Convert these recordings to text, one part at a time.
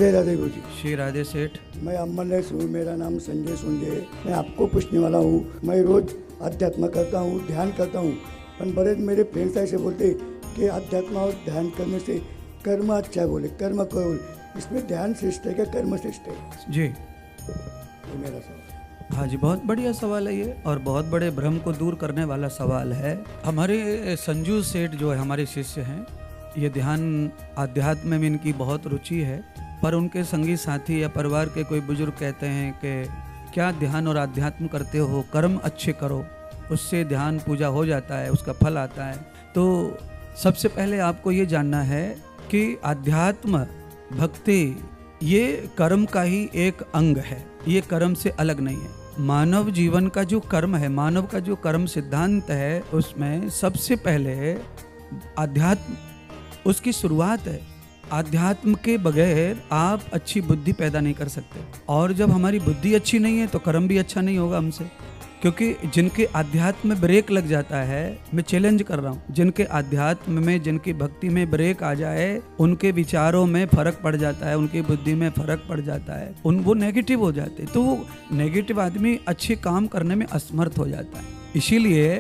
राधे राधे गुरु जी। श्री राधे सेठ। मैं अमरलेस हूँ, मेरा नाम संजय सुंजे है। मैं आपको पूछने वाला हूँ। मैं रोज अध्यात्म करता हूँ, ध्यान करता हूँ, पर बड़े मेरे फ्रेंड्स ऐसे बोलते कि अध्यात्म और ध्यान करने से कर्म अच्छा है, बोले कर्म करो। इसमें ध्यान श्रेष्ठ है क्या कर्म श्रेष्ठ है? जी ये मेरा सवाल। हाँ जी, बहुत बढ़िया सवाल है ये, और बहुत बड़े भ्रम को दूर करने वाला सवाल है। हमारे संजू सेठ जो है हमारे शिष्य हैं, ये ध्यान आध्यात्म में इनकी बहुत रुचि है, पर उनके संगी साथी या परिवार के कोई बुजुर्ग कहते हैं कि क्या ध्यान और आध्यात्म करते हो, कर्म अच्छे करो, उससे ध्यान पूजा हो जाता है, उसका फल आता है। तो सबसे पहले आपको ये जानना है कि आध्यात्म भक्ति ये कर्म का ही एक अंग है, ये कर्म से अलग नहीं है। मानव जीवन का जो कर्म है, मानव का जो कर्म सिद्धांत है, उसमें सबसे पहले आध्यात्म उसकी शुरुआत है। आध्यात्म के बगैर आप अच्छी बुद्धि पैदा नहीं कर सकते, और जब हमारी बुद्धि अच्छी नहीं है तो कर्म भी अच्छा नहीं होगा हमसे। क्योंकि जिनके आध्यात्म में ब्रेक लग जाता है, मैं चैलेंज कर रहा हूँ, जिनके आध्यात्म में, जिनकी भक्ति में ब्रेक आ जाए, उनके विचारों में फर्क पड़ जाता है, उनकी बुद्धि में फर्क पड़ जाता है, वो नेगेटिव हो जाते हैं। तो वो नेगेटिव आदमी अच्छे काम करने में असमर्थ हो जाता है। इसीलिए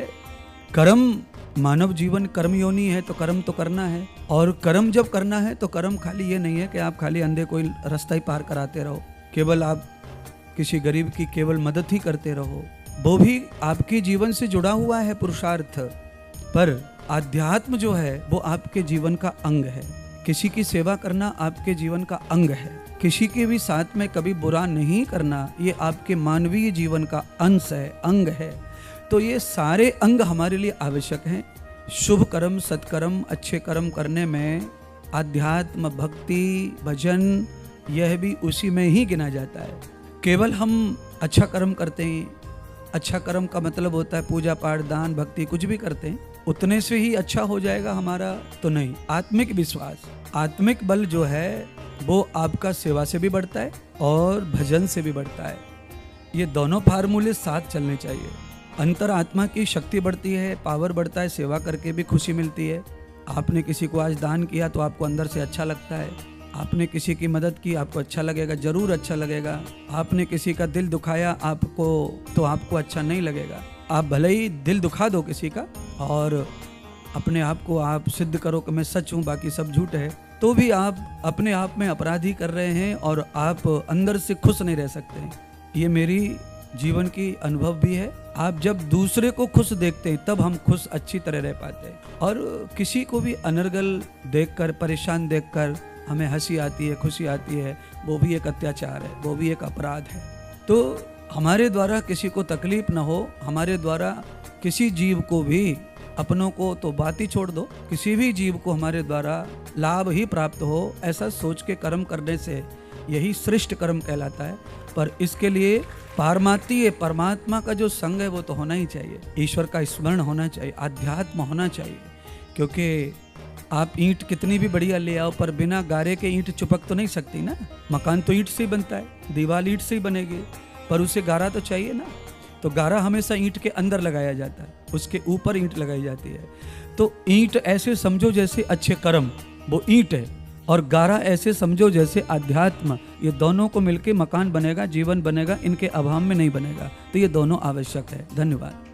कर्म, मानव जीवन कर्म योनि है, तो कर्म तो करना है। और कर्म जब करना है तो कर्म खाली ये नहीं है कि आप खाली अंधे कोई रास्ता ही पार कराते रहो, केवल आप किसी गरीब की केवल मदद ही करते रहो, वो भी आपके जीवन से जुड़ा हुआ है पुरुषार्थ। पर आध्यात्म जो है वो आपके जीवन का अंग है। किसी की सेवा करना आपके जीवन का अंग है। किसी के भी साथ में कभी बुरा नहीं करना, ये आपके मानवीय जीवन का अंश है, अंग है। तो ये सारे अंग हमारे लिए आवश्यक हैं। शुभ कर्म, सत्कर्म, अच्छे कर्म करने में आध्यात्म, भक्ति, भजन, यह भी उसी में ही गिना जाता है। केवल हम अच्छा कर्म करते हैं, अच्छा कर्म का मतलब होता है पूजा पाठ, दान, भक्ति, कुछ भी करते हैं, उतने से ही अच्छा हो जाएगा हमारा, तो नहीं। आत्मिक विश्वास, आत्मिक बल जो है वो आपका सेवा से भी बढ़ता है और भजन से भी बढ़ता है। ये दोनों फार्मूले साथ चलने चाहिए। अंतर आत्मा की शक्ति बढ़ती है, पावर बढ़ता है, सेवा करके भी खुशी मिलती है। आपने किसी को आज दान किया तो आपको अंदर से अच्छा लगता है। आपने किसी की मदद की, आपको अच्छा लगेगा, जरूर अच्छा लगेगा। आपने किसी का दिल दुखाया आपको, तो आपको अच्छा नहीं लगेगा। आप भले ही दिल दुखा दो किसी का और अपने आप को आप सिद्ध करो कि मैं सच हूँ, बाकी सब झूठ है, तो भी आप अपने आप में अपराधी कर रहे हैं और आप अंदर से खुश नहीं रह सकते। ये मेरी जीवन की अनुभव भी है। आप जब दूसरे को खुश देखते हैं तब हम खुश अच्छी तरह रह पाते हैं। और किसी को भी अनर्गल देखकर, परेशान देखकर हमें हंसी आती है, खुशी आती है, वो भी एक अत्याचार है, वो भी एक अपराध है। तो हमारे द्वारा किसी को तकलीफ ना हो, हमारे द्वारा किसी जीव को भी, अपनों को तो बात ही छोड़ दो, किसी भी जीव को हमारे द्वारा लाभ ही प्राप्त हो, ऐसा सोच के कर्म करने से यही श्रेष्ठ कर्म कहलाता है। पर इसके लिए पारमार्थी परमात्मा का जो संग है वो तो होना ही चाहिए, ईश्वर का स्मरण होना चाहिए, आध्यात्म होना चाहिए। क्योंकि आप ईंट कितनी भी बढ़िया ले आओ, पर बिना गारे के ईंट चिपक तो नहीं सकती ना। मकान तो ईंट से ही बनता है, दीवार ईंट से ही बनेगी, पर उसे गारा तो चाहिए ना। तो गारा हमेशा ईंट के अंदर लगाया जाता है, उसके ऊपर ईंट लगाई जाती है। तो ईंट ऐसे समझो जैसे अच्छे कर्म वो ईंट है, और गारा ऐसे समझो जैसे आध्यात्म। ये दोनों को मिलके मकान बनेगा, जीवन बनेगा, इनके अभाव में नहीं बनेगा। तो ये दोनों आवश्यक है। धन्यवाद।